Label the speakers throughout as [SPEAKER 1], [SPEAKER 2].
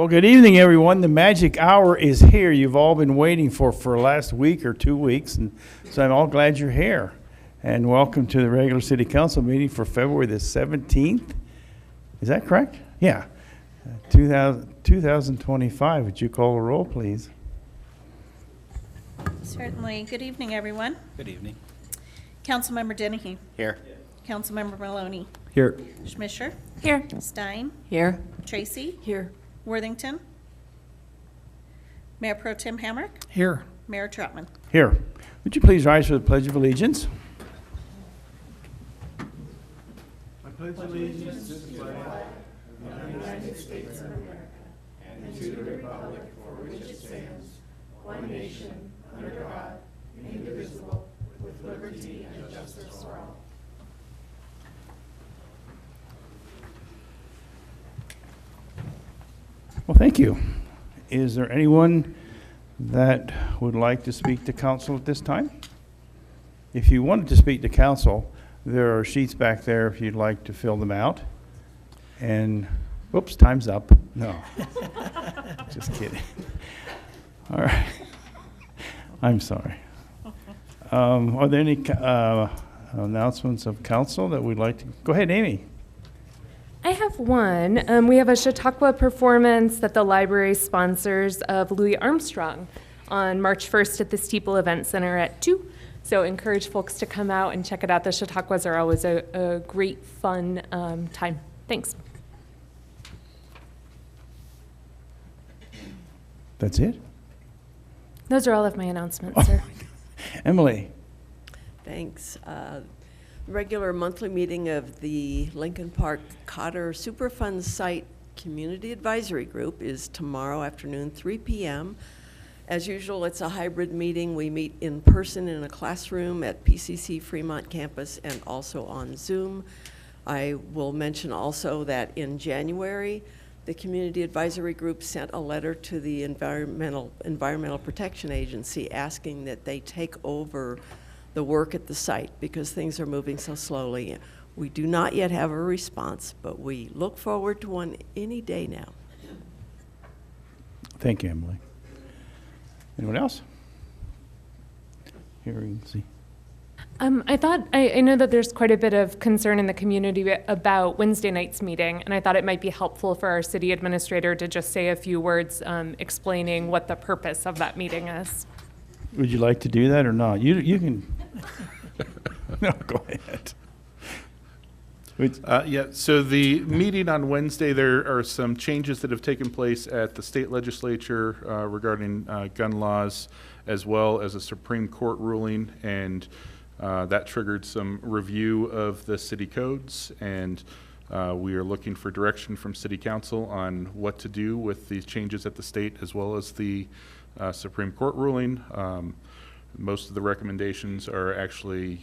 [SPEAKER 1] Well, good evening, everyone. The magic hour is here. You've all been waiting for the last week or 2 weeks, and so I'm all glad you're here. And welcome to the regular city council meeting for February the 17th. Is that correct? Yeah. 2025. Would you call a roll, please?
[SPEAKER 2] Certainly. Good evening, everyone.
[SPEAKER 3] Good evening.
[SPEAKER 2] Councilmember Dennehy.
[SPEAKER 3] Here.
[SPEAKER 2] Councilmember Maloney.
[SPEAKER 1] Here.
[SPEAKER 2] Schmischer.
[SPEAKER 4] Here.
[SPEAKER 2] Stein.
[SPEAKER 4] Here.
[SPEAKER 2] Tracy.
[SPEAKER 4] Here.
[SPEAKER 2] Worthington. Mayor Pro Tem Hamrick.
[SPEAKER 1] Here.
[SPEAKER 2] Mayor Troutman.
[SPEAKER 1] Here. Would you please rise for the Pledge of Allegiance? I pledge allegiance to the flag of the United States of America and to the republic for which it stands, one nation, under God, indivisible, with liberty and justice for all. Well, thank you. Is there anyone that would like to speak to council at this time? If you wanted to speak to council, there are sheets back there if you'd like to fill them out. And, whoops, time's up. No, just kidding. All right. I'm sorry. Are there any announcements of council that we'd like to? Go ahead, Amy.
[SPEAKER 4] I have one. We have a Chautauqua performance that the library sponsors of Louis Armstrong on March 1st at the Steeple Event Center at 2. So encourage folks to come out and check it out. The Chautauquas are always a great, fun time. Thanks.
[SPEAKER 1] That's it?
[SPEAKER 4] Those are all of my announcements, sir.
[SPEAKER 1] Emily.
[SPEAKER 5] Thanks. Regular monthly meeting of the Lincoln Park Cotter Superfund Site Community Advisory Group is tomorrow afternoon, 3 p.m. As usual, it's a hybrid meeting. We meet in person in a classroom at PCC Fremont campus and also on Zoom. I will mention also that in January, the Community Advisory Group sent a letter to the Environmental Protection Agency asking that they take over the work at the site because things are moving so slowly. We do not yet have a response, but we look forward to one any day now.
[SPEAKER 1] Thank you, Emily. Anyone else? Hearing, see.
[SPEAKER 4] I know that there's quite a bit of concern in the community about Wednesday night's meeting, and I thought it might be helpful for our city administrator to just say a few words explaining what the purpose of that meeting is.
[SPEAKER 1] Would you like to do that or not? You can. No, go ahead.
[SPEAKER 6] Yeah, so the meeting on Wednesday, there are some changes that have taken place at the state legislature regarding gun laws, as well as a Supreme Court ruling, and that triggered some review of the city codes, and we are looking for direction from City Council on what to do with these changes at the state, as well as the Supreme Court ruling. Most of the recommendations are actually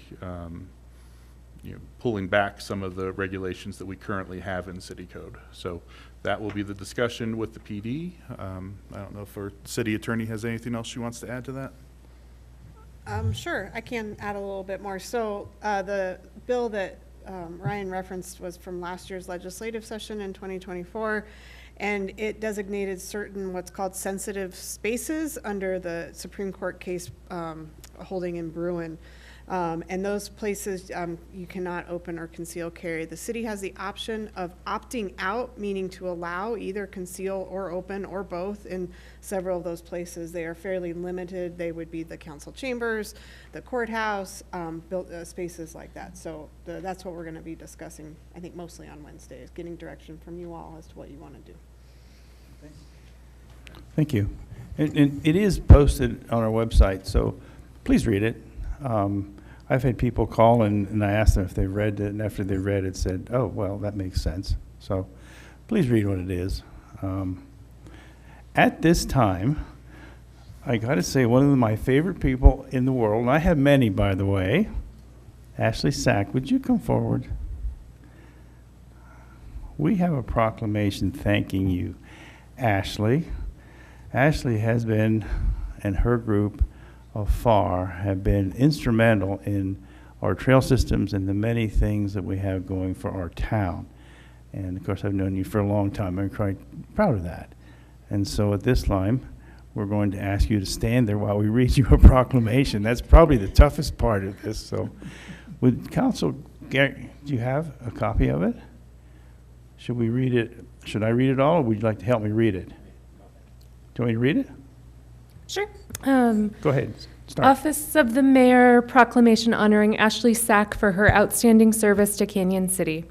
[SPEAKER 6] pulling back some of the regulations that we currently have in city code. So that will be the discussion with the PD. I don't know if our city attorney has anything else she wants to add to that.
[SPEAKER 7] Sure, I can add a little bit more. So the bill that Ryan referenced was from last year's legislative session in 2024, and it designated certain what's called sensitive spaces under the Supreme Court case holding in Bruin. And those places you cannot open or conceal carry. The city has the option of opting out, meaning to allow either conceal or open or both in several of those places. They are fairly limited. They would be the council chambers, the courthouse, spaces like that. So that's what we're going to be discussing, I think, mostly on Wednesday, is getting direction from you all as to what you want to do.
[SPEAKER 1] Thank you. And it is posted on our website, so please read it. I've had people call and I asked them if they read it, and after they read it said, oh, well, that makes sense. So please read what it is. At this time, I got to say, one of my favorite people in the world, and I have many, by the way, Ashley Sack, would you come forward? We have a proclamation thanking you, Ashley. Ashley has been, and her group of FAR have been instrumental in our trail systems and the many things that we have going for our town. And of course, I've known you for a long time. I'm quite proud of that. And so at this time, we're going to ask you to stand there while we read you a proclamation. That's probably the toughest part of this. So would Council, do you have a copy of it? Should we read it? Should I read it all, or would you like to help me read it? Do you want me to read it?
[SPEAKER 4] Sure.
[SPEAKER 1] Go ahead. Start.
[SPEAKER 4] Office of the Mayor proclamation honoring Ashley Sack for her outstanding service to Canyon City.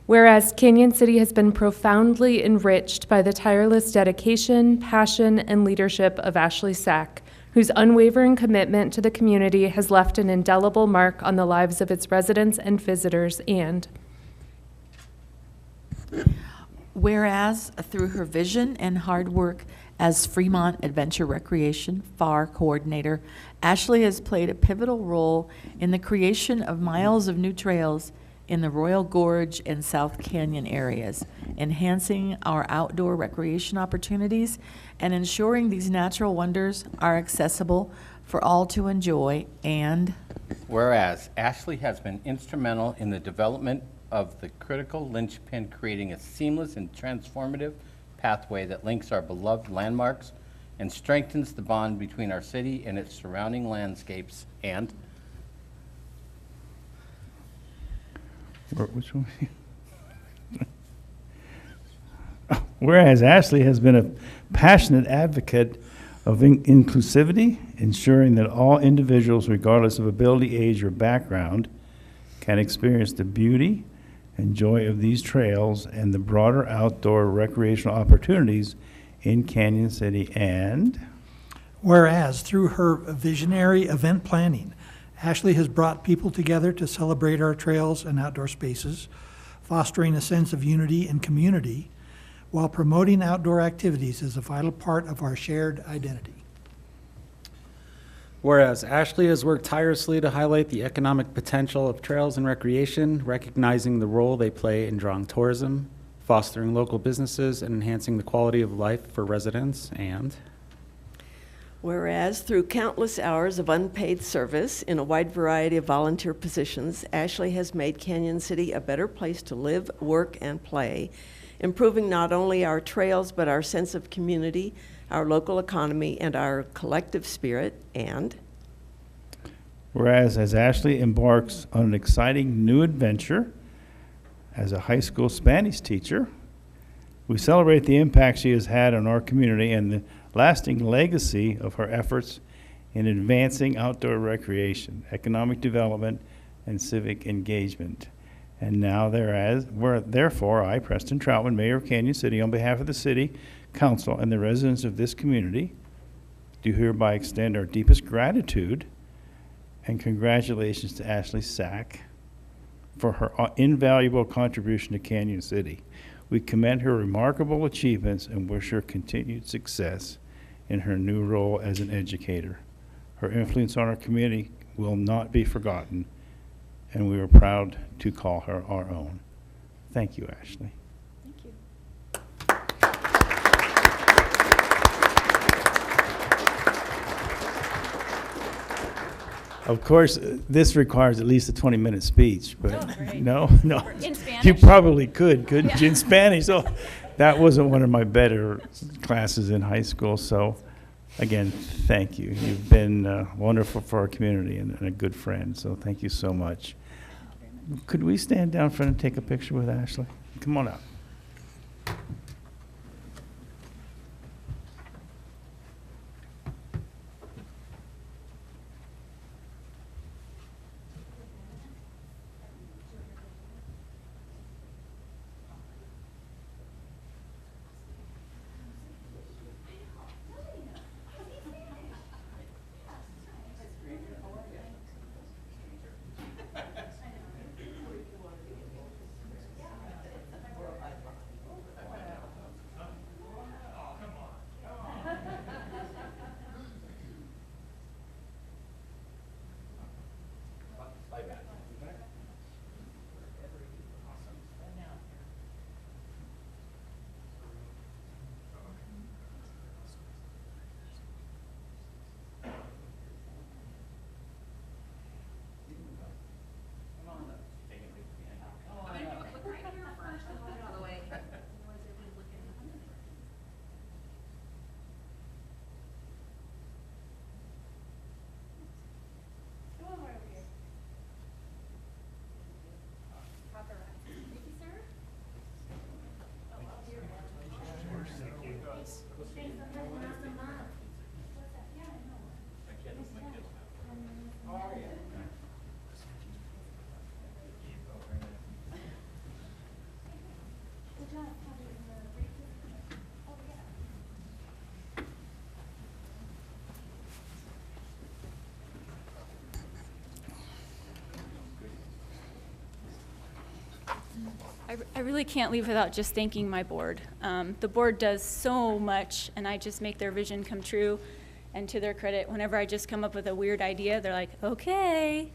[SPEAKER 4] Whereas Canyon City has been profoundly enriched by the tireless dedication, passion, and leadership of Ashley Sack, whose unwavering commitment to the community has left an indelible mark on the lives of its residents and visitors, and
[SPEAKER 3] whereas through her vision and hard work as Fremont Adventure Recreation FAR coordinator, Ashley has played a pivotal role in the creation of miles of new trails in the Royal Gorge and South Canyon areas, enhancing our outdoor recreation opportunities and ensuring these natural wonders are accessible for all to enjoy. And
[SPEAKER 8] whereas Ashley has been instrumental in the development of the critical linchpin, creating a seamless and transformative pathway that links our beloved landmarks and strengthens the bond between our city and its surrounding landscapes. And
[SPEAKER 1] Which one? Whereas Ashley has been a passionate advocate of inclusivity, ensuring that all individuals, regardless of ability, age, or background, can experience the beauty and joy of these trails and the broader outdoor recreational opportunities in Canyon City. And
[SPEAKER 9] whereas through her visionary event planning, Ashley has brought people together to celebrate our trails and outdoor spaces, fostering a sense of unity and community, while promoting outdoor activities as a vital part of our shared identity.
[SPEAKER 10] Whereas Ashley has worked tirelessly to highlight the economic potential of trails and recreation, recognizing the role they play in drawing tourism, fostering local businesses, and enhancing the quality of life for residents. And
[SPEAKER 5] whereas through countless hours of unpaid service in a wide variety of volunteer positions, Ashley has made Canyon City a better place to live, work, and play, improving not only our trails but our sense of community, our local economy, and our collective spirit. And
[SPEAKER 1] whereas as Ashley embarks on an exciting new adventure as a high school Spanish teacher, we celebrate the impact she has had on our community and the lasting legacy of her efforts in advancing outdoor recreation, economic development, and civic engagement. And now therefore, I, Preston Troutman, Mayor of Canyon City, on behalf of the City Council and the residents of this community, do hereby extend our deepest gratitude and congratulations to Ashley Sack for her invaluable contribution to Canyon City. We commend her remarkable achievements and wish her continued success in her new role as an educator. Her influence on our community will not be forgotten, and we are proud to call her our own. Thank you, Ashley.
[SPEAKER 5] thank you.
[SPEAKER 1] Of course, this requires at least a 20-minute speech, but
[SPEAKER 2] Oh, great.
[SPEAKER 1] no.
[SPEAKER 2] In Spanish?
[SPEAKER 1] You probably couldn't you, in Spanish? So that wasn't one of my better classes in high school. So again, thank you. You've been wonderful for our community and a good friend. So thank you so much. Could we stand down front and take a picture with Ashley? Come on up.
[SPEAKER 11] I really can't leave without just thanking my board. The board does so much, and I just make their vision come true. And to their credit, whenever I just come up with a weird idea, they're like, okay.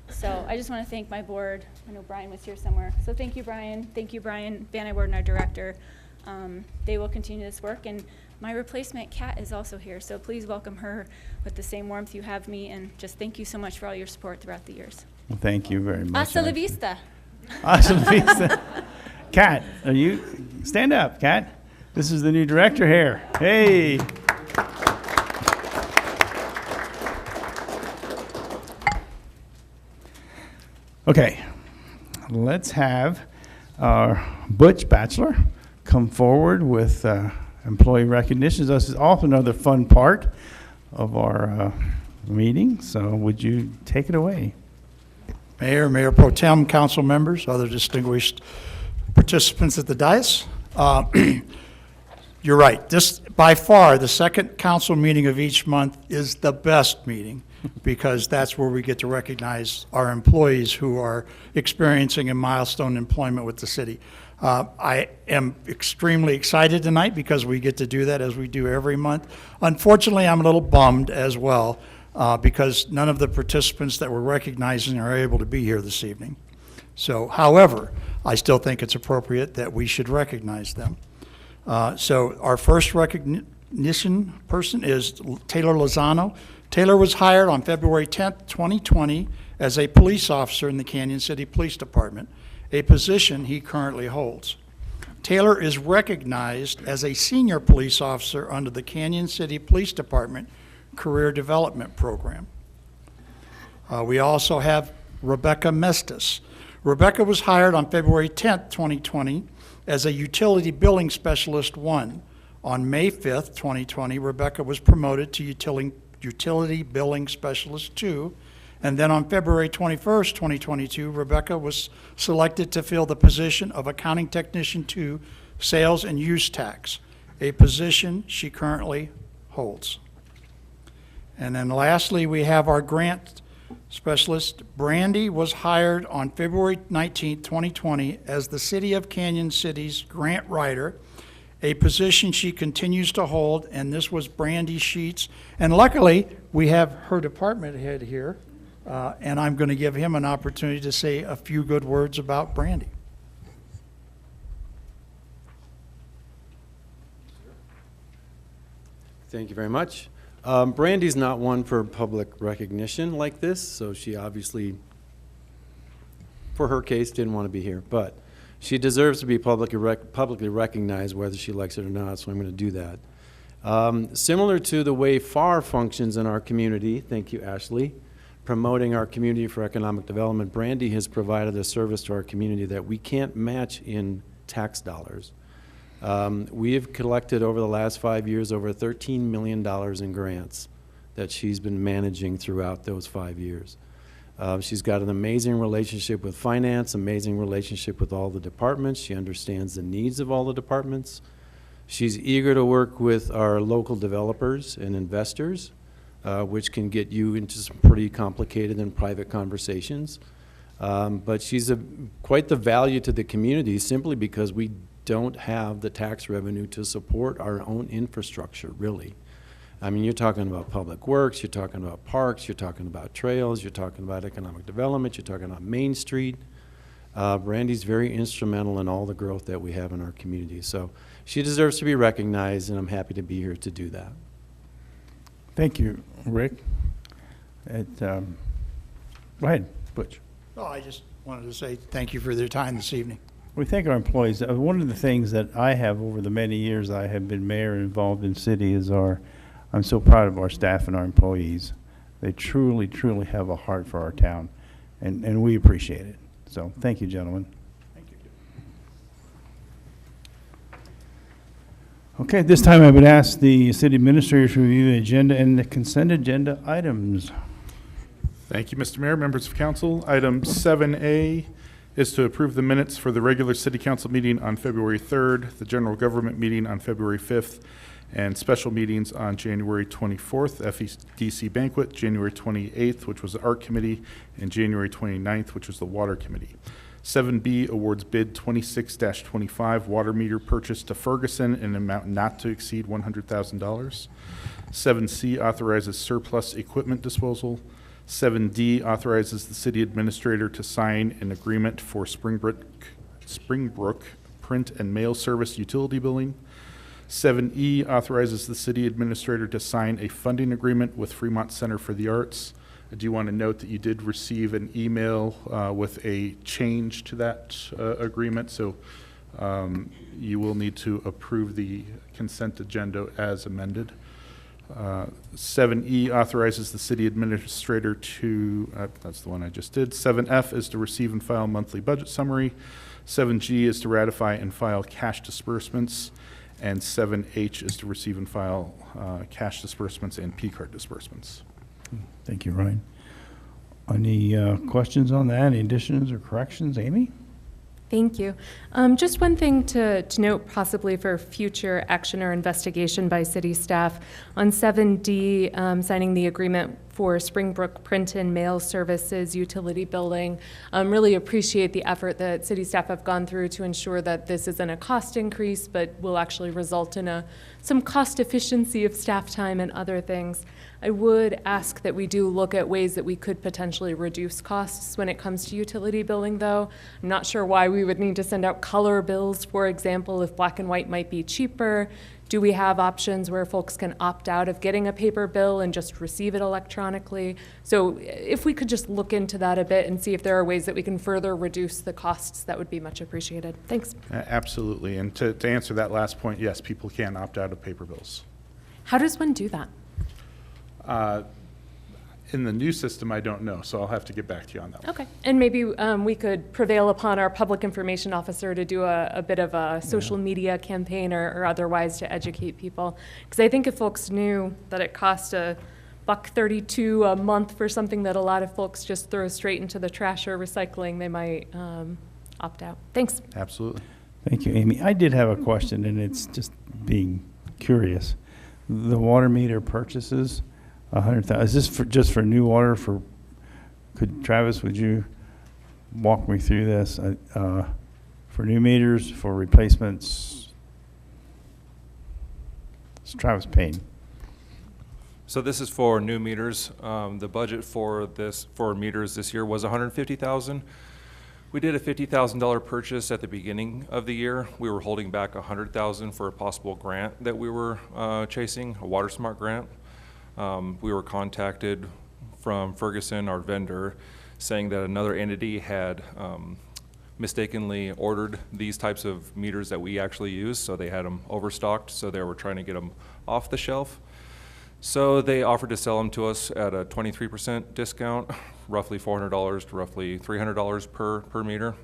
[SPEAKER 11] So I just want to thank my board. I know Brian was here somewhere. So thank you, Brian. Thank you, Brian Van Iwerden, our director. They will continue this work. And my replacement, Kat, is also here. So please welcome her with the same warmth you have me. And just thank you so much for all your support throughout the years.
[SPEAKER 1] Well, thank you very much.
[SPEAKER 11] Hasta la vista.
[SPEAKER 1] Awesome. Kat, stand up, Kat. This is the new director here. Hey. Okay, let's have our Butch Bachelor come forward with employee recognitions. This is also another fun part of our meeting, so would you take it away?
[SPEAKER 12] Mayor, Mayor Pro Tem, council members, other distinguished participants at the dais. You're right. This, by far, the second council meeting of each month is the best meeting because that's where we get to recognize our employees who are experiencing a milestone employment with the city. I am extremely excited tonight because we get to do that as we do every month. Unfortunately, I'm a little bummed as well because none of the participants that we're recognizing are able to be here this evening. So, however, I still think it's appropriate that we should recognize them. So our first recognition person is Taylor Lozano. Taylor was hired on February 10th, 2020 as a police officer in the Canyon City Police Department, a position he currently holds. Taylor is recognized as a senior police officer under the Canyon City Police Department Career Development Program. We also have Rebecca Mestis. Rebecca was hired on February 10th, 2020 as a Utility Billing Specialist 1. On May 5th, 2020, Rebecca was promoted to Utility Billing Specialist 2. And then on February 21st, 2022, Rebecca was selected to fill the position of Accounting Technician 2, Sales and Use Tax, a position she currently holds. And then lastly, we have our grant specialist. Brandy was hired on February 19, 2020 as the City of Canyon City's grant writer, a position she continues to hold, and this was Brandy Sheets. And luckily, we have her department head here, and I'm going to give him an opportunity to say a few good words about Brandy.
[SPEAKER 13] Thank you very much. Brandy's not one for public recognition like this, so she obviously, for her case, didn't want to be here. But she deserves to be publicly recognized, whether she likes it or not, so I'm going to do that. Similar to the way FAR functions in our community, thank you, Ashley, promoting our community for economic development, Brandy has provided a service to our community that we can't match in tax dollars. We have collected over the last 5 years over $13 million in grants that she's been managing throughout those 5 years. She's got an amazing relationship with finance, amazing relationship with all the departments. She understands the needs of all the departments. She's eager to work with our local developers and investors, which can get you into some pretty complicated and private conversations. But she's quite the value to the community simply because we don't have the tax revenue to support our own infrastructure, really. I mean, you're talking about public works, you're talking about parks, you're talking about trails, you're talking about economic development, you're talking about Main Street. Brandy's very instrumental in all the growth that we have in our community. So she deserves to be recognized, and I'm happy to be here to do that.
[SPEAKER 1] Thank you, Rick. Go ahead, Butch.
[SPEAKER 12] Oh, I just wanted to say thank you for their time this evening.
[SPEAKER 1] We thank our employees. One of the things that I have over the many years I have been mayor and involved in city is I'm so proud of our staff and our employees. They truly, truly have a heart for our town, and we appreciate it. So thank you, gentlemen.
[SPEAKER 12] Thank you.
[SPEAKER 1] Okay, at this time I would ask the city administrator to review the agenda and the consent agenda items.
[SPEAKER 6] Thank you, Mr. Mayor, members of council. Item 7A is to approve the minutes for the regular city council meeting on February 3rd, the general government meeting on February 5th, and special meetings on January 24th, FEDC banquet, January 28th, which was the art committee, and January 29th, which was the water committee. 7B awards bid 26-25 water meter purchase to Ferguson in an amount not to exceed $100,000. 7C authorizes surplus equipment disposal. 7D authorizes the city administrator to sign an agreement for Springbrook print and mail service utility billing. 7E authorizes the city administrator to sign a funding agreement with Fremont Center for the Arts. I do want to note that you did receive an email with a change to that agreement, so you will need to approve the consent agenda as amended. 7E authorizes the city administrator to, that's the one I just did. 7F is to receive and file monthly budget summary. 7G is to ratify and file cash disbursements. And 7H is to receive and file cash disbursements and P-card disbursements.
[SPEAKER 1] Thank you, Ryan. Any questions on that? Any additions or corrections? Amy?
[SPEAKER 4] Thank you. Just one thing to note possibly for future action or investigation by city staff. On 7D, signing the agreement for Springbrook Print and Mail Services utility building. Really appreciate the effort that city staff have gone through to ensure that this isn't a cost increase, but will actually result in some cost efficiency of staff time and other things. I would ask that we do look at ways that we could potentially reduce costs when it comes to utility billing, though. I'm not sure why we would need to send out color bills, for example, if black and white might be cheaper. Do we have options where folks can opt out of getting a paper bill and just receive it electronically? So if we could just look into that a bit and see if there are ways that we can further reduce the costs, that would be much appreciated. Thanks.
[SPEAKER 6] Absolutely. And to answer that last point, yes, people can opt out of paper bills.
[SPEAKER 4] How does one do that?
[SPEAKER 6] In the new system, I don't know, so I'll have to get back to you on that one.
[SPEAKER 4] Okay, and maybe we could prevail upon our public information officer to do a bit of a social media campaign or otherwise to educate people. Because I think if folks knew that it cost $1.32 a month for something that a lot of folks just throw straight into the trash or recycling, they might opt out. Thanks.
[SPEAKER 6] Absolutely.
[SPEAKER 1] Thank you, Amy. I did have a question, and it's just being curious. The water meter purchases, 100,000. Is this just for new water? Could Travis, would you walk me through this? For new meters, for replacements? It's Travis Payne.
[SPEAKER 14] So this is for new meters. The budget for meters this year was $150,000. We did a $50,000 purchase at the beginning of the year. We were holding back $100,000 for a possible grant that we were chasing, a WaterSmart grant. We were contacted from Ferguson, our vendor, saying that another entity had mistakenly ordered these types of meters that we actually use, so they had them overstocked, so they were trying to get them off the shelf. So they offered to sell them to us at a 23% discount, roughly $400 to roughly $300 per meter.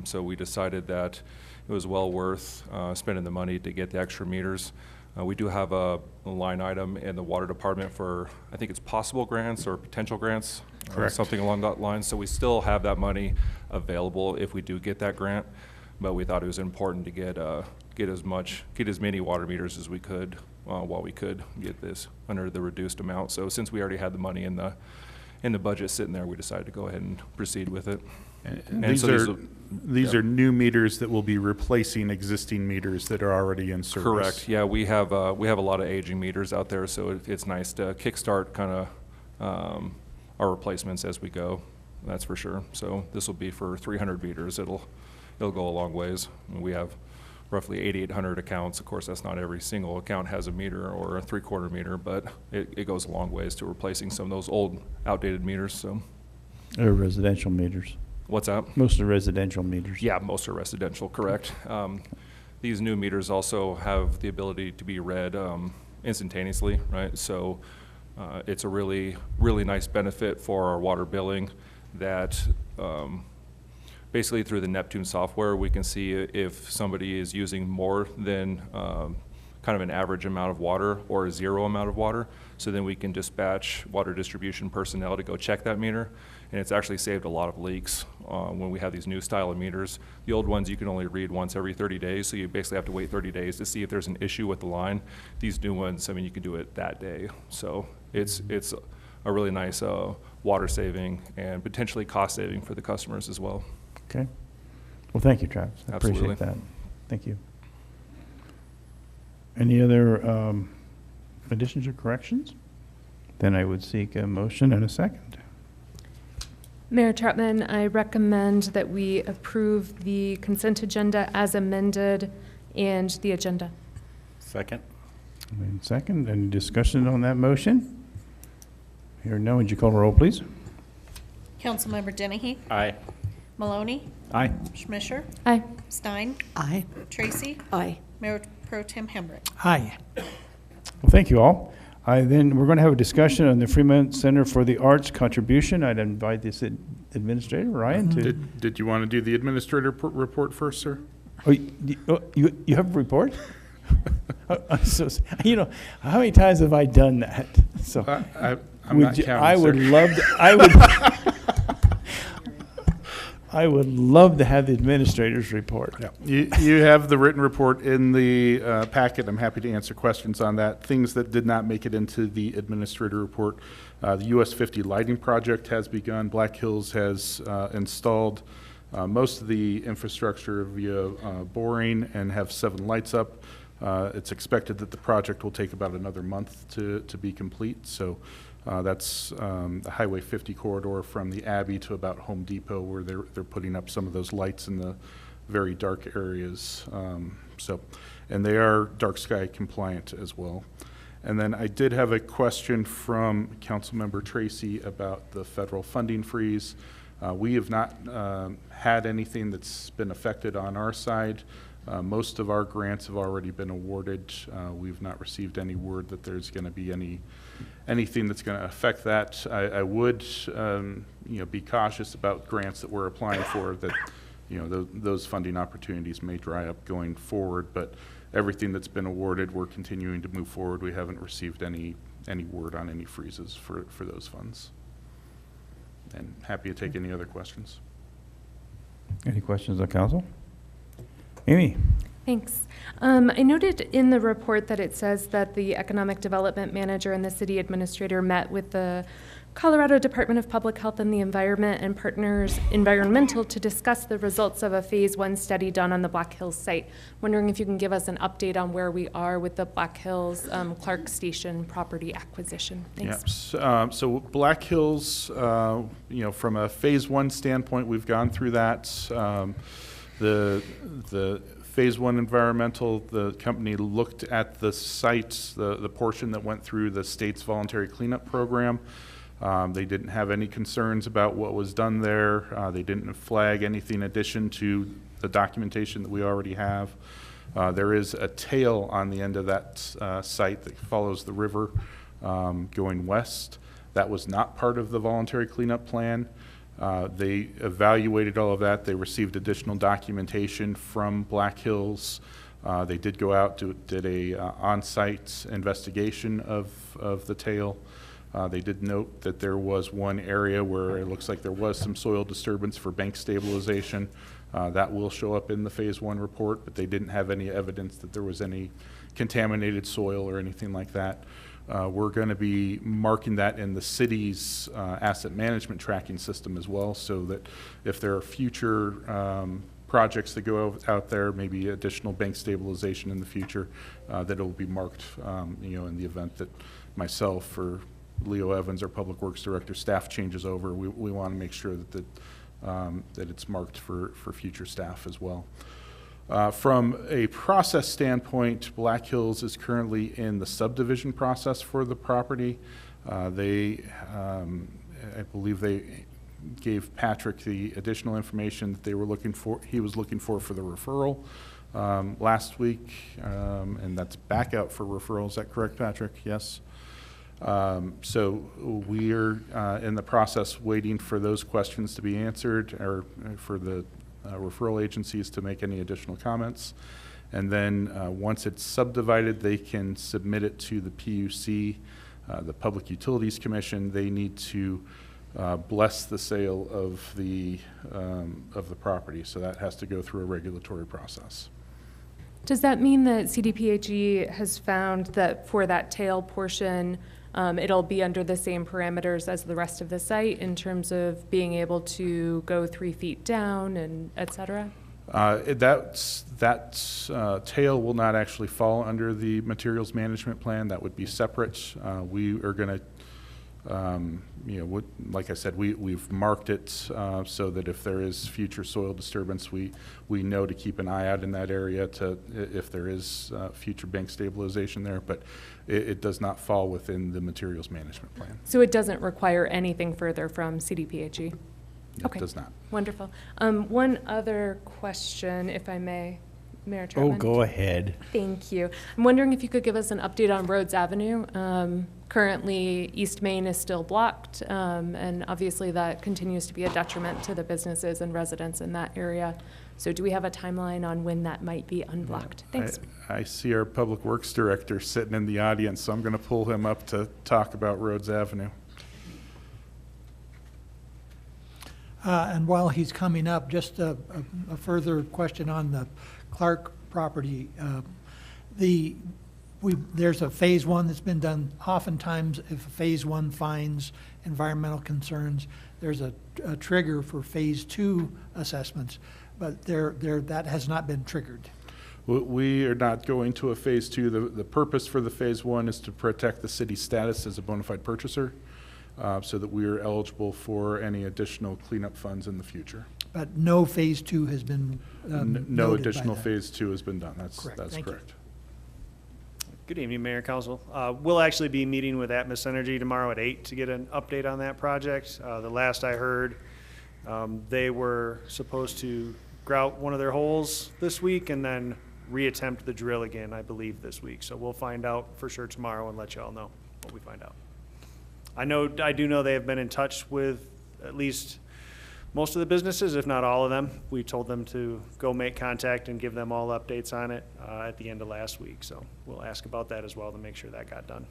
[SPEAKER 14] So we decided that it was well worth spending the money to get the extra meters. We do have a line item in the water department for, I think it's possible grants or potential grants, something along that line. So we still have that money available if we do get that grant. But we thought it was important to get as many water meters as we could while we could get this under the reduced amount. So since we already had the money in the budget sitting there, we decided to go ahead and proceed with it.
[SPEAKER 6] And these are new meters that will be replacing existing meters that are already in service.
[SPEAKER 14] Correct. Yeah, we have a lot of aging meters out there, so it's nice to kickstart kind of our replacements as we go. That's for sure. So this will be for 300 meters. It'll go a long ways. We have roughly 8,800 accounts. Of course, that's not every single account has a meter or a 3/4 meter, but it goes a long ways to replacing some of those old, outdated meters. So,
[SPEAKER 1] They're residential meters.
[SPEAKER 14] What's that?
[SPEAKER 1] Most are residential meters.
[SPEAKER 14] Yeah, most are residential, correct. These new meters also have the ability to be read instantaneously, right? So it's a really, really nice benefit for our water billing that basically through the Neptune software, we can see if somebody is using more than kind of an average amount of water or a zero amount of water. So then we can dispatch water distribution personnel to go check that meter. And it's actually saved a lot of leaks when we have these new style of meters. The old ones you can only read once every 30 days, so you basically have to wait 30 days to see if there's an issue with the line. These new ones, I mean, you can do it that day. So it's a really nice water saving and potentially cost saving for the customers as well.
[SPEAKER 1] Okay. Well, thank you, Travis. I
[SPEAKER 14] Absolutely.
[SPEAKER 1] appreciate that. Thank you. Any other additions or corrections? Then I would seek a motion and a second.
[SPEAKER 4] Mayor Troutman, I recommend that we approve the consent agenda as amended and the agenda.
[SPEAKER 10] Second.
[SPEAKER 1] And second, any discussion on that motion? Hearing none, would you call the roll, please?
[SPEAKER 2] Councilmember Dennehy?
[SPEAKER 10] Aye.
[SPEAKER 2] Maloney?
[SPEAKER 10] Aye.
[SPEAKER 2] Schmisher?
[SPEAKER 4] Aye.
[SPEAKER 2] Stein?
[SPEAKER 3] Aye.
[SPEAKER 2] Tracy?
[SPEAKER 5] Aye.
[SPEAKER 2] Mayor Pro Tem Hamrick?
[SPEAKER 9] Aye.
[SPEAKER 1] Well, thank you all. We're going to have a discussion on the Fremont Center for the Arts contribution. I'd invite this administrator, Ryan, to.
[SPEAKER 6] Did you want to do the administrator report first, sir?
[SPEAKER 1] Oh, you have a report? You know, how many times have I done that? So
[SPEAKER 6] I'm not counting,
[SPEAKER 1] I would
[SPEAKER 6] sir.
[SPEAKER 1] love to, I would love to have the administrator's report.
[SPEAKER 6] Yeah. You have the written report in the packet. I'm happy to answer questions on that. Things that did not make it into the administrator report. The US 50 lighting project has begun. Black Hills has installed most of the infrastructure via boring and have 7 lights up. It's expected that the project will take about another month to be complete. So that's the Highway 50 corridor from the Abbey to about Home Depot, where they're putting up some of those lights in the very dark areas. And they are dark sky compliant as well. And then I did have a question from Councilmember Tracy about the federal funding freeze. We have not had anything that's been affected on our side. Most of our grants have already been awarded. We've not received any word that there's going to be anything that's going to affect that. I would, be cautious about grants that we're applying for. That, those funding opportunities may dry up going forward. But everything that's been awarded, we're continuing to move forward. We haven't received any word on any freezes for those funds. And happy to take any other questions.
[SPEAKER 1] Any questions on council? Amy?
[SPEAKER 4] Thanks. I noted in the report that it says that the Economic Development Manager and the City Administrator met with the Colorado Department of Public Health and the Environment and Partners Environmental to discuss the results of a Phase 1 study done on the Black Hills site. Wondering if you can give us an update on where we are with the Black Hills Clark Station property acquisition. Thanks.
[SPEAKER 6] Yep. So Black Hills, from a Phase 1 standpoint, we've gone through that. The Phase 1 environmental, the company looked at the sites, the portion that went through the state's voluntary cleanup program. They didn't have any concerns about what was done there. They didn't flag anything in addition to the documentation that we already have. There is a tail on the end of that site that follows the river going west. That was not part of the voluntary cleanup plan. They evaluated all of that. They received additional documentation from Black Hills. They did go out, did a on-site investigation of the tail. They did note that there was one area where it looks like there was some soil disturbance for bank stabilization. That will show up in the Phase 1 report, but they didn't have any evidence that there was any contaminated soil or anything like that. We're going to be marking that in the city's asset management tracking system as well, so that if there are future projects that go out there, maybe additional bank stabilization in the future, that it will be marked, in the event that myself or Leo Evans, our Public Works Director, staff changes over. We want to make sure that it's marked for future staff as well. From a process standpoint, Black Hills is currently in the subdivision process for the property. I believe they gave Patrick the additional information that he was looking for the referral last week, and that's back out for referral. Is that correct, Patrick? Yes. So we're in the process waiting for those questions to be answered, or for the referral agencies to make any additional comments. And then once it's subdivided, they can submit it to the PUC, the Public Utilities Commission. They need to bless the sale of the property. So that has to go through a regulatory process.
[SPEAKER 4] Does that mean that CDPHE has found that for that tail portion, it'll be under the same parameters as the rest of the site in terms of being able to go 3 feet down and et cetera?
[SPEAKER 6] That tail will not actually fall under the materials management plan. That would be separate. We are going to, like I said, we've marked it so that if there is future soil disturbance, we know to keep an eye out in that area if there is future bank stabilization there. But it does not fall within the materials management plan.
[SPEAKER 4] So it doesn't require anything further from CDPHE?
[SPEAKER 6] It does not.
[SPEAKER 4] Wonderful. One other question, if I may, Mayor Chapman.
[SPEAKER 1] Oh, go ahead.
[SPEAKER 4] Thank you. I'm wondering if you could give us an update on Rhodes Avenue. Currently, East Main is still blocked, and obviously that continues to be a detriment to the businesses and residents in that area. So do we have a timeline on when that might be unblocked? Thanks.
[SPEAKER 6] I see our Public Works Director sitting in the audience, so I'm going to pull him up to talk about Rhodes Avenue.
[SPEAKER 9] And while he's coming up, just a further question on the Clark property. There's a phase one that's been done. Oftentimes, if phase one finds environmental concerns, there's a trigger for phase two assessments, but that has not been triggered.
[SPEAKER 6] We are not going to a phase two. The purpose for the phase one is to protect the city's status as a bona fide purchaser, so that we are eligible for any additional cleanup funds in the future.
[SPEAKER 9] But no phase two has been
[SPEAKER 6] No
[SPEAKER 9] noted
[SPEAKER 6] additional
[SPEAKER 9] by that.
[SPEAKER 6] phase two has been done. That's
[SPEAKER 9] Thank you.
[SPEAKER 6] correct.
[SPEAKER 15] Good evening, Mayor, Council. We'll actually be meeting with Atmos Energy tomorrow at 8 to get an update on that project. The last I heard, they were supposed to grout one of their holes this week and then reattempt the drill again, I believe, this week. So we'll find out for sure tomorrow and let you all know what we find out. I do know they have been in touch with at least most of the businesses, if not all of them. We told them to go make contact and give them all updates on it at the end of last week. So we'll ask about that as well to make sure that got done.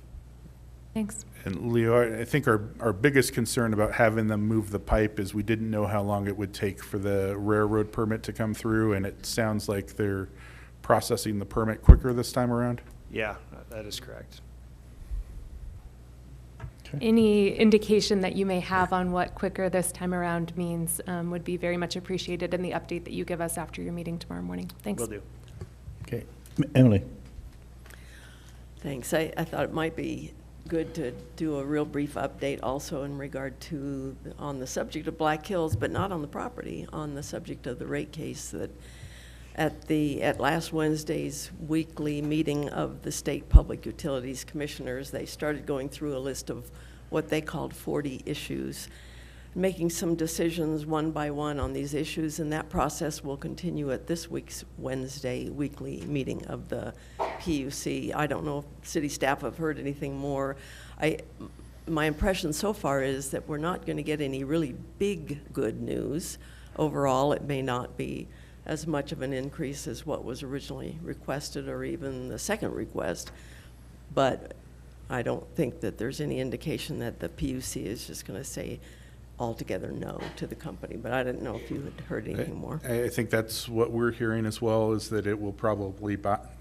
[SPEAKER 4] Thanks.
[SPEAKER 6] And Leo, I think our biggest concern about having them move the pipe is we didn't know how long it would take for the railroad permit to come through, and it sounds like they're processing the permit quicker this time around.
[SPEAKER 15] Yeah, that is correct.
[SPEAKER 4] Any indication that you may have on what quicker this time around means would be very much appreciated in the update that you give us after your meeting tomorrow morning. Thanks.
[SPEAKER 15] Will do.
[SPEAKER 1] Okay. Emily?
[SPEAKER 5] Thanks. I thought it might be good to do a real brief update also in regard to, on the subject of Black Hills, but not on the property, on the subject of the rate case that at last Wednesday's weekly meeting of the State Public Utilities Commissioners, they started going through a list of what they called 40 issues, making some decisions one by one on these issues, and that process will continue at this week's Wednesday weekly meeting of the PUC. I don't know if city staff have heard anything more. My impression so far is that we're not going to get any really big good news. Overall, it may not be as much of an increase as what was originally requested or even the second request, but I don't think that there's any indication that the PUC is just going to say altogether no to the company, but I didn't know if you had heard anything more.
[SPEAKER 6] I think that's what we're hearing as well, is that it will probably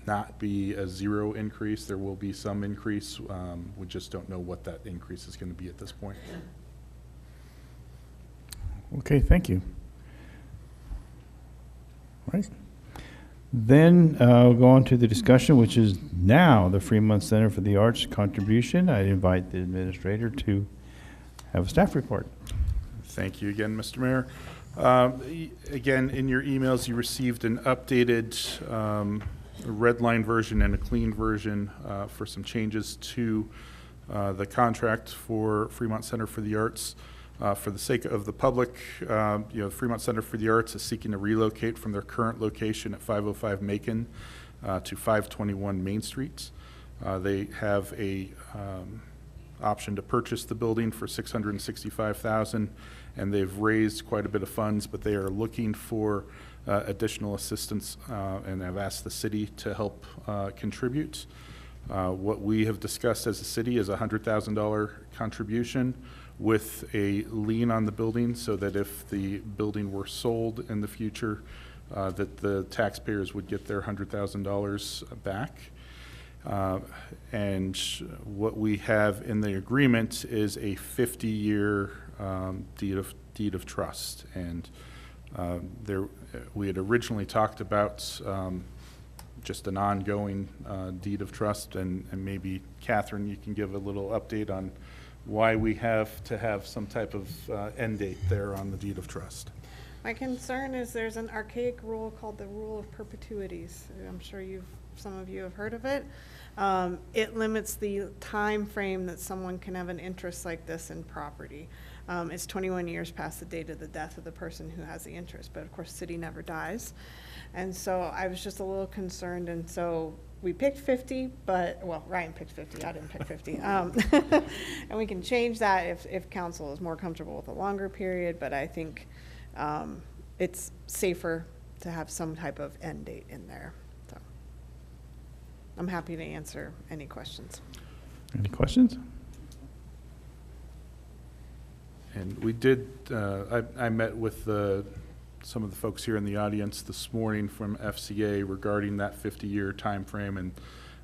[SPEAKER 6] not be a zero increase. There will be some increase. We just don't know what that increase is going to be at this point.
[SPEAKER 1] Okay, thank you. Right. Then we'll go on to the discussion, which is now the Fremont Center for the Arts contribution. I invite the administrator to have a staff report.
[SPEAKER 6] Thank you again, Mr. Mayor. Again, in your emails, you received an updated red line version and a clean version for some changes to the contract for Fremont Center for the Arts. For the sake of the public, Fremont Center for the Arts is seeking to relocate from their current location at 505 Macon to 521 Main Street. They have a option to purchase the building for $665,000, and they've raised quite a bit of funds, but they are looking for additional assistance and have asked the city to help contribute. What we have discussed as a city is a $100,000 contribution with a lien on the building, so that if the building were sold in the future, that the taxpayers would get their $100,000 back. And what we have in the agreement is a 50-year deed of trust. And We had originally talked about just an ongoing deed of trust, and maybe Catherine, you can give a little update on why we have to have some type of end date there on the deed of trust.
[SPEAKER 7] My concern is there's an archaic rule called the rule of perpetuities. I'm sure some of you have heard of it. It limits the time frame that someone can have an interest like this in property. It's 21 years past the date of the death of the person who has the interest, but of course, city never dies. And so I was just a little concerned, and so we picked 50, but, well, Ryan picked 50, I didn't pick 50. And we can change that if council is more comfortable with a longer period, but I think it's safer to have some type of end date in there. So I'm happy to answer any questions.
[SPEAKER 1] Any questions?
[SPEAKER 6] And we did, I met with some of the folks here in the audience this morning from FCA regarding that 50-year time frame, and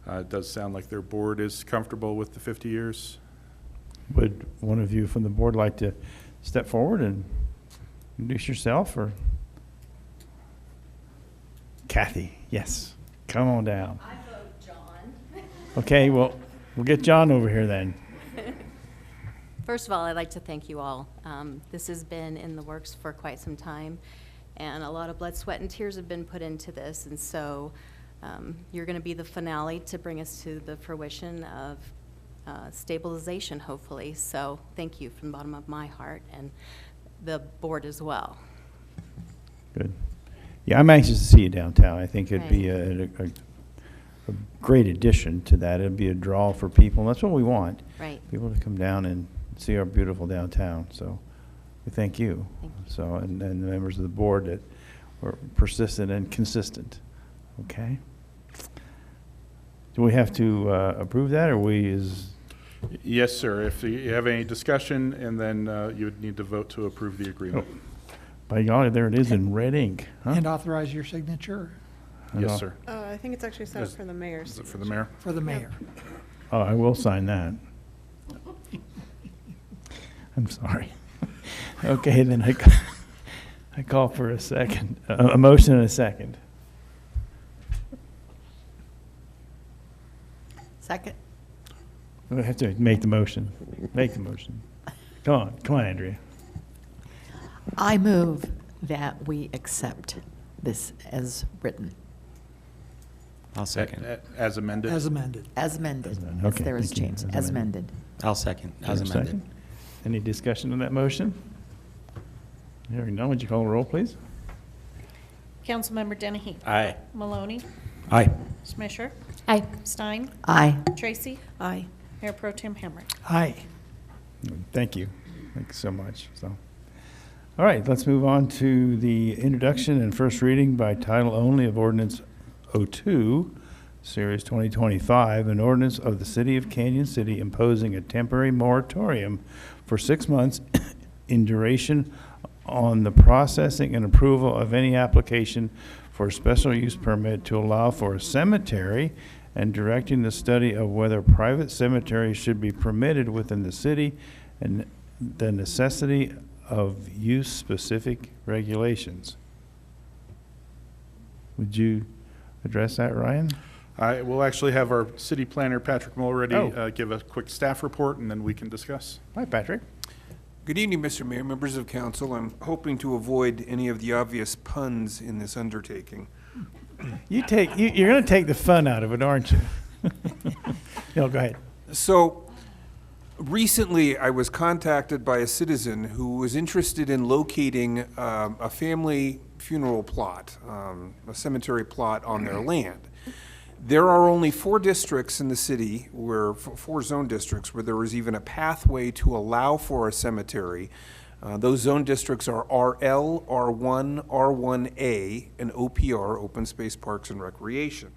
[SPEAKER 6] it does sound like their board is comfortable with the 50 years.
[SPEAKER 1] Would one of you from the board like to step forward and introduce yourself, or? Kathy, yes. Come on down.
[SPEAKER 16] I vote John.
[SPEAKER 1] Okay, well, we'll get John over here then.
[SPEAKER 16] First of all, I'd like to thank you all. This has been in the works for quite some time, and a lot of blood, sweat, and tears have been put into this, and so you're going to be the finale to bring us to the fruition of stabilization, hopefully. So thank you from the bottom of my heart, and the board as well.
[SPEAKER 1] Good. Yeah, I'm anxious to see you downtown. I think it'd be a great addition to that. It'd be a draw for people. That's what we want.
[SPEAKER 16] Right.
[SPEAKER 1] People to come down and see our beautiful downtown. So we thank you. So, and the members of the board that were persistent and consistent. Okay. Do we have to approve that, or
[SPEAKER 6] Yes, sir. If you have any discussion, and then you would need to vote to approve the agreement.
[SPEAKER 1] Oh, by golly, there it is in red ink. Huh?
[SPEAKER 9] And authorize your signature
[SPEAKER 6] Yes, sir.
[SPEAKER 7] I think it's actually set up for the mayor's.
[SPEAKER 6] Is it for the mayor?
[SPEAKER 9] for the mayor.
[SPEAKER 1] Oh, I will sign that. I'm sorry. Okay, then I call for a second, a motion and a second.
[SPEAKER 3] Second?
[SPEAKER 1] We have to make the motion. Make the motion. Come on, Andrea.
[SPEAKER 3] I move that we accept this as written.
[SPEAKER 10] I'll second.
[SPEAKER 6] As amended?
[SPEAKER 9] As amended.
[SPEAKER 3] As amended.
[SPEAKER 1] As amended.
[SPEAKER 3] Yes,
[SPEAKER 1] Okay,
[SPEAKER 3] there is
[SPEAKER 1] thank you.
[SPEAKER 3] change.
[SPEAKER 1] As
[SPEAKER 3] As
[SPEAKER 1] amended.
[SPEAKER 3] amended.
[SPEAKER 10] I'll second, as
[SPEAKER 1] Is there a
[SPEAKER 10] amended.
[SPEAKER 1] second? Any discussion on that motion? Hearing none, would you call the roll, please?
[SPEAKER 2] Councilmember Dennehy?
[SPEAKER 10] Aye.
[SPEAKER 2] Maloney?
[SPEAKER 10] Aye.
[SPEAKER 2] Smisher?
[SPEAKER 4] Aye.
[SPEAKER 2] Stein?
[SPEAKER 3] Aye.
[SPEAKER 2] Tracy?
[SPEAKER 5] Aye.
[SPEAKER 2] Mayor Pro Tem Hamrick?
[SPEAKER 9] Aye.
[SPEAKER 1] Thank you. Thank you so much. So, all right, let's move on to the introduction and first reading by title only of Ordinance 02, Series 2025, an ordinance of the City of Canyon City imposing a temporary moratorium for 6 months in duration on the processing and approval of any application for a special use permit to allow for a cemetery and directing the study of whether private cemeteries should be permitted within the city and the necessity of use-specific regulations. Would you address that, Ryan?
[SPEAKER 6] I will actually have our city planner, Patrick Mulready,
[SPEAKER 1] Oh.
[SPEAKER 6] give a quick staff report, and then we can discuss.
[SPEAKER 1] Hi, Patrick.
[SPEAKER 17] Good evening, Mr. Mayor, members of council. I'm hoping to avoid any of the obvious puns in this undertaking.
[SPEAKER 1] You're going to take the fun out of it, aren't you? No, go ahead.
[SPEAKER 17] So, recently I was contacted by a citizen who was interested in locating a family funeral plot, a cemetery plot on their land. There are only 4 districts in the city, where 4 zone districts, where there is even a pathway to allow for a cemetery. Those zone districts are RL, R1, R1A, and OPR, Open Space Parks and Recreation.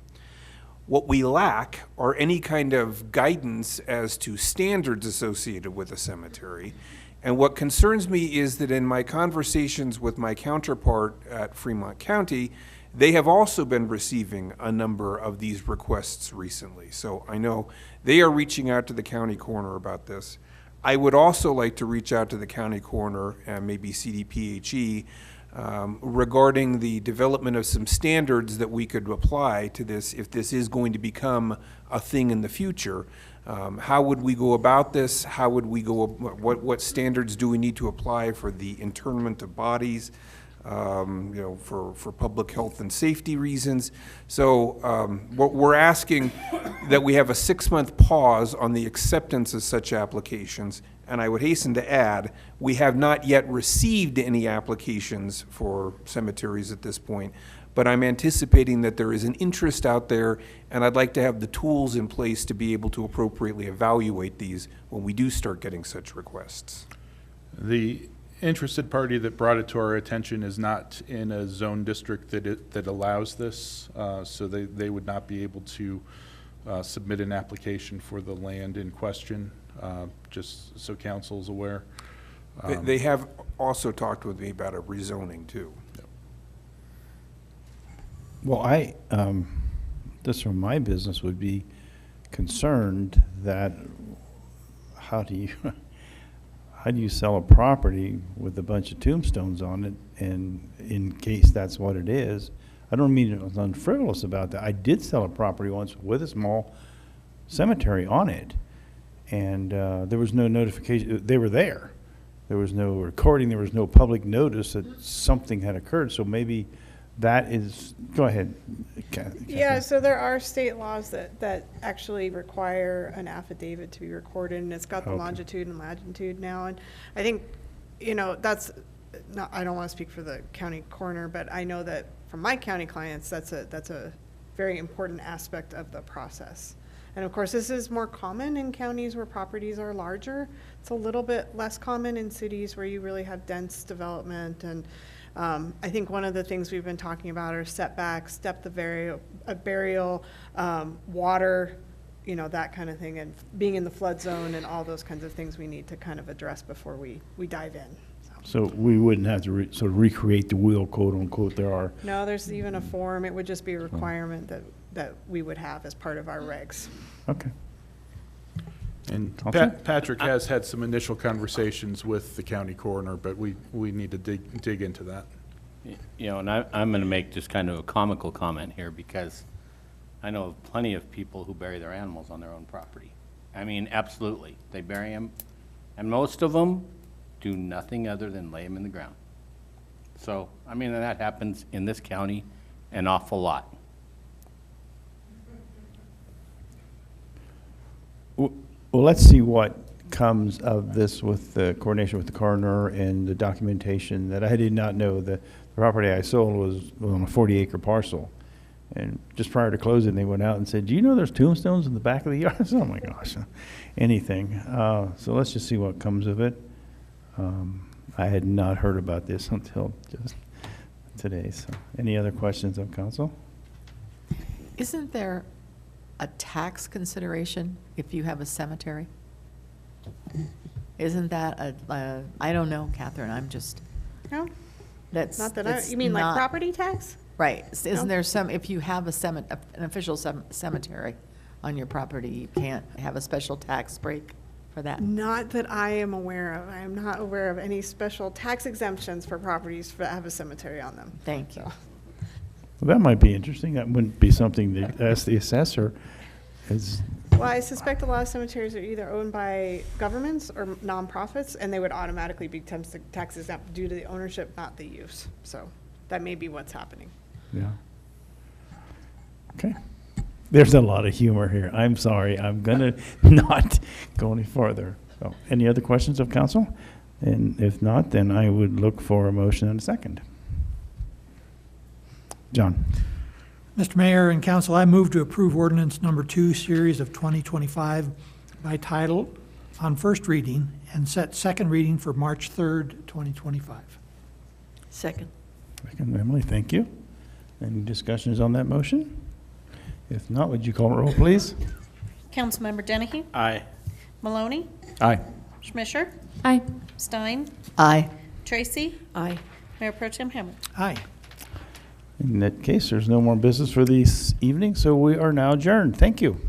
[SPEAKER 17] What we lack are any kind of guidance as to standards associated with a cemetery. And what concerns me is that in my conversations with my counterpart at Fremont County, they have also been receiving a number of these requests recently. So I know they are reaching out to the county coroner about this. I would also like to reach out to the county coroner and maybe CDPHE regarding the development of some standards that we could apply to this if this is going to become a thing in the future. How would we go about this? How would we go, what standards do we need to apply for the internment of bodies, for public health and safety reasons? So what we're asking that we have a 6-month pause on the acceptance of such applications. And I would hasten to add, we have not yet received any applications for cemeteries at this point, but I'm anticipating that there is an interest out there, and I'd like to have the tools in place to be able to appropriately evaluate these when we do start getting such requests.
[SPEAKER 6] The interested party that brought it to our attention is not in a zone district that allows this, so they would not be able to submit an application for the land in question, just so council's aware.
[SPEAKER 17] They have also talked with me about a rezoning too.
[SPEAKER 1] Well, just from my business would be concerned that how do you sell a property with a bunch of tombstones on it, and in case that's what it is? I don't mean it was unfrivolous about that. I did sell a property once with a small cemetery on it, and there was no notification. They were there. There was no recording. There was no public notice that something had occurred. So maybe that is, go ahead, Kathy.
[SPEAKER 7] Yeah, so there are state laws that actually require an affidavit to be recorded, and it's got the longitude and latitude now. And I think, that's not, I don't want to speak for the county coroner, but I know that from my county clients, that's a very important aspect of the process. And of course, this is more common in counties where properties are larger. It's a little bit less common in cities where you really have dense development. And I think one of the things we've been talking about are setbacks, depth of burial, water, that kind of thing, and being in the flood zone and all those kinds of things we need to kind of address before we dive in.
[SPEAKER 1] So we wouldn't have to sort of recreate the wheel, quote unquote. There are.
[SPEAKER 7] No, there's even a form. It would just be a requirement that we would have as part of our regs.
[SPEAKER 1] Okay.
[SPEAKER 6] And Patrick has had some initial conversations with the county coroner, but we need to dig into that.
[SPEAKER 8] And I'm going to make just kind of a comical comment here, because I know of plenty of people who bury their animals on their own property. I mean, absolutely. They bury them, and most of them do nothing other than lay them in the ground. So, I mean, that happens in this county an awful lot.
[SPEAKER 1] Well, let's see what comes of this with the coordination with the coroner and the documentation. That I did not know that the property I sold was on a 40-acre parcel. And just prior to closing, they went out and said, do you know there's tombstones in the back of the yard? Oh my gosh, anything. So let's just see what comes of it. I had not heard about this until just today. So any other questions of council?
[SPEAKER 3] Isn't there a tax consideration if you have a cemetery? Isn't that I don't know, Catherine, I'm just.
[SPEAKER 7] No,
[SPEAKER 3] that's
[SPEAKER 7] not that you mean like property tax?
[SPEAKER 3] Right. Isn't there some, if you have an official cemetery on your property, you can't have a special tax break for that?
[SPEAKER 7] Not that I am aware of. I am not aware of any special tax exemptions for properties that have a cemetery on them.
[SPEAKER 3] Thank you.
[SPEAKER 1] Well, that might be interesting. That wouldn't be something to ask the assessor.
[SPEAKER 7] Well, I suspect a lot of cemeteries are either owned by governments or nonprofits, and they would automatically be tax exempt due to the ownership, not the use. So that may be what's happening.
[SPEAKER 1] Yeah. Okay. There's a lot of humor here. I'm sorry. I'm going to not go any farther. So, any other questions of council? And if not, then I would look for a motion and a second. John.
[SPEAKER 9] Mr. Mayor and Council, I move to approve ordinance number 2, series of 2025 by title on first reading and set second reading for March 3rd, 2025.
[SPEAKER 5] Second.
[SPEAKER 1] Second, Emily, thank you. Any discussions on that motion? If not, would you call roll, please?
[SPEAKER 2] Councilmember Dennehy?
[SPEAKER 8] Aye.
[SPEAKER 2] Maloney?
[SPEAKER 1] Aye.
[SPEAKER 2] Schmisher?
[SPEAKER 4] Aye.
[SPEAKER 2] Stein?
[SPEAKER 3] Aye.
[SPEAKER 2] Tracy?
[SPEAKER 5] Aye.
[SPEAKER 2] Mayor Pro Tem Hamrick?
[SPEAKER 9] Aye.
[SPEAKER 1] In that case, there's no more business for this evening, so we are now adjourned. Thank you.